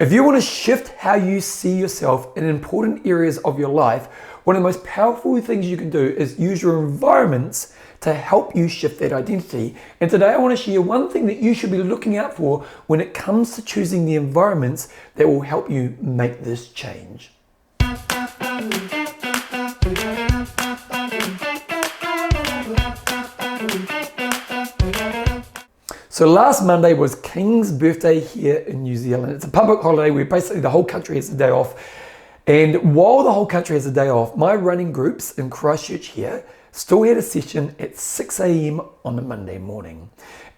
If you want to shift how you see yourself in important areas of your life, one of the most powerful things you can do is use your environments to help you shift that identity. And today I want to share one thing that you should be looking out for when it comes to choosing the environments that will help you make this change. So last Monday was King's birthday here in New Zealand. It's a public holiday where basically the whole country has a day off. And while the whole country has a day off, my running groups in Christchurch here still had a session at 6 a.m. on a Monday morning.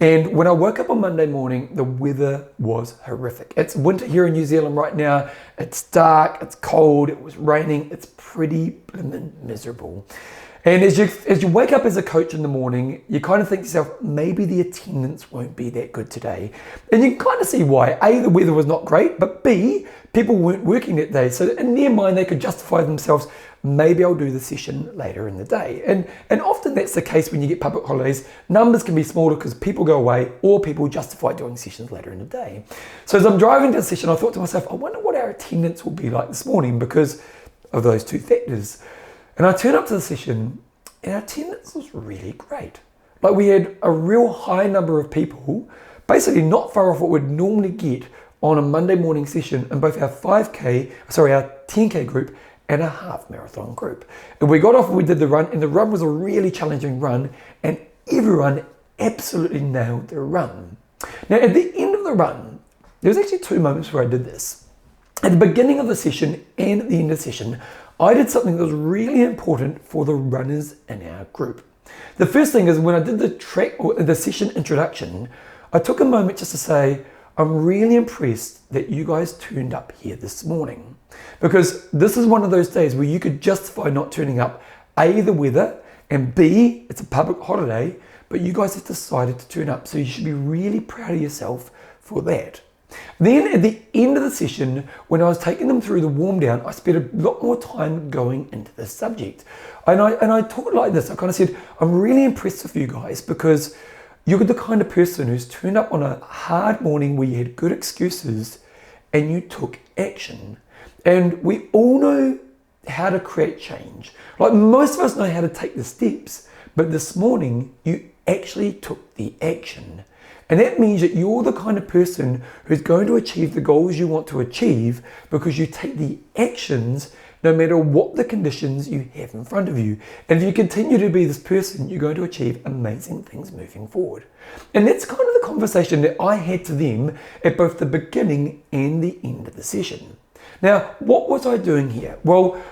And when I woke up on Monday morning, the weather was horrific. It's winter here in New Zealand right now. It's dark, it's cold, it was raining. It's pretty blimmin' miserable. And as you wake up as a coach in the morning, you kind of think to yourself, maybe the attendance won't be that good today. And you can kind of see why. A, the weather was not great, but B, people weren't working that day. So in their mind, they could justify themselves, maybe I'll do the session later in the day. And often that's the case when you get public holidays. Numbers can be smaller because people go away or people justify doing sessions later in the day. So as I'm driving to the session, I thought to myself, I wonder what our attendance will be like this morning because of those two factors. And I turned up to the session and our attendance was really great. Like we had a real high number of people, basically not far off what we'd normally get on a Monday morning session in both our our 10K group and a half marathon group. And we got off and we did the run, and the run was a really challenging run, and everyone absolutely nailed their run. Now at the end of the run, there was actually two moments where I did this. At the beginning of the session and at the end of the session, I did something that was really important for the runners in our group. The first thing is when I did the session introduction, I took a moment just to say, I'm really impressed that you guys turned up here this morning. Because this is one of those days where you could justify not turning up, A, the weather, and B, it's a public holiday, but you guys have decided to turn up. So you should be really proud of yourself for that. Then at the end of the session, when I was taking them through the warm down, I spent a lot more time going into the subject. And I talked like this. I kind of said, I'm really impressed with you guys because you're the kind of person who's turned up on a hard morning where you had good excuses and you took action. And we all know how to create change. Like most of us know how to take the steps, but this morning you actually took the action. And that means that you're the kind of person who's going to achieve the goals you want to achieve because you take the actions no matter what the conditions you have in front of you. And if you continue to be this person, you're going to achieve amazing things moving forward. And that's kind of the conversation that I had to them at both the beginning and the end of the session. Now, what was I doing here? Well,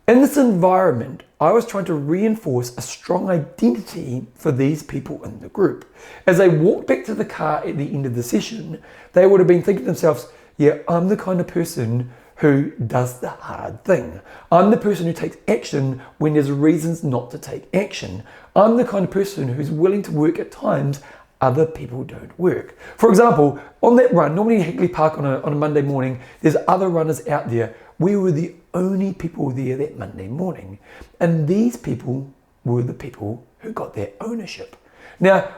in this environment, I was trying to reinforce a strong identity for these people in the group. As they walked back to the car at the end of the session, they would have been thinking to themselves, yeah, I'm the kind of person who does the hard thing. I'm the person who takes action when there's reasons not to take action. I'm the kind of person who's willing to work at times other people don't work. For example, on that run, normally in Hickley Park on a Monday morning, there's other runners out there. We were the only people there that Monday morning. And these people were the people who got their ownership. Now,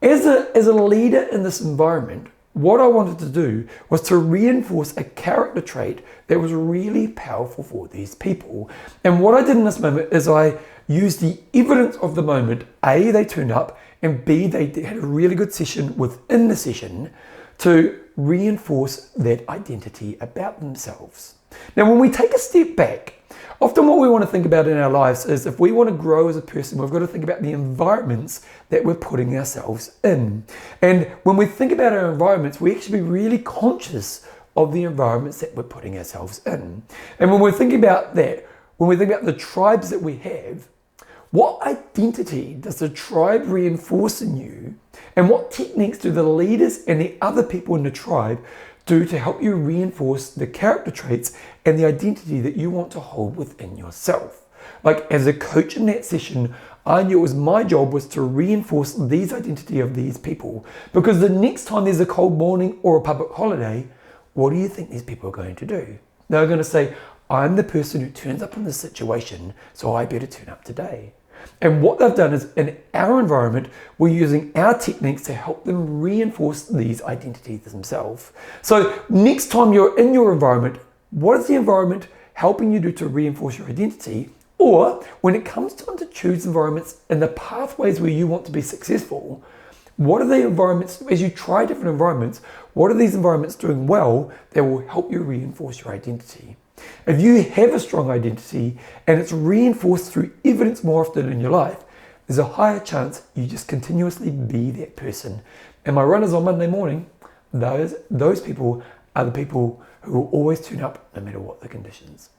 as a leader in this environment, what I wanted to do was to reinforce a character trait that was really powerful for these people. And what I did in this moment is I used the evidence of the moment. A, they turned up, and B, they had a really good session within the session to reinforce that identity about themselves. Now, when we take a step back, often what we want to think about in our lives is if we want to grow as a person, we've got to think about the environments that we're putting ourselves in. And when we think about our environments, we actually be really conscious of the environments that we're putting ourselves in. And when we're thinking about that, when we think about the tribes that we have, what identity does the tribe reinforce in you? And what techniques do the leaders and the other people in the tribe do to help you reinforce the character traits and the identity that you want to hold within yourself? Like as a coach in that session, I knew it was my job was to reinforce these identity of these people. Because the next time there's a cold morning or a public holiday, what do you think these people are going to do? They're going to say, I'm the person who turns up in this situation, so I better turn up today. And what they've done is, in our environment, we're using our techniques to help them reinforce these identities themselves. So next time you're in your environment, what is the environment helping you do to reinforce your identity? Or when it comes time to choose environments and the pathways where you want to be successful, what are the environments, as you try different environments, what are these environments doing well that will help you reinforce your identity? If you have a strong identity and it's reinforced through evidence more often in your life, there's a higher chance you just continuously be that person. And my runners on Monday morning, those people are the people who will always tune up no matter what the conditions.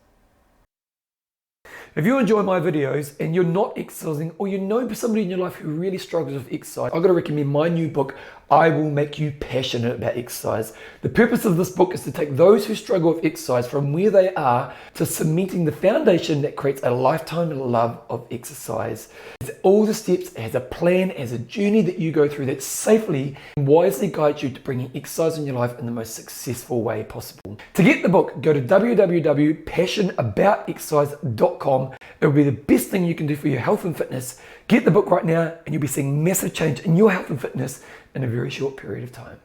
If you enjoy my videos and you're not exercising, or you know somebody in your life who really struggles with exercise, I've got to recommend my new book, I Will Make You Passionate About Exercise. The purpose of this book is to take those who struggle with exercise from where they are to cementing the foundation that creates a lifetime love of exercise. It's all the steps, it has a plan, it has a journey that you go through that safely and wisely guides you to bringing exercise in your life in the most successful way possible. To get the book, go to www.passionaboutexercise.com. It will be the best thing you can do for your health and fitness. Get the book right now and you'll be seeing massive change in your health and fitness in a very short period of time.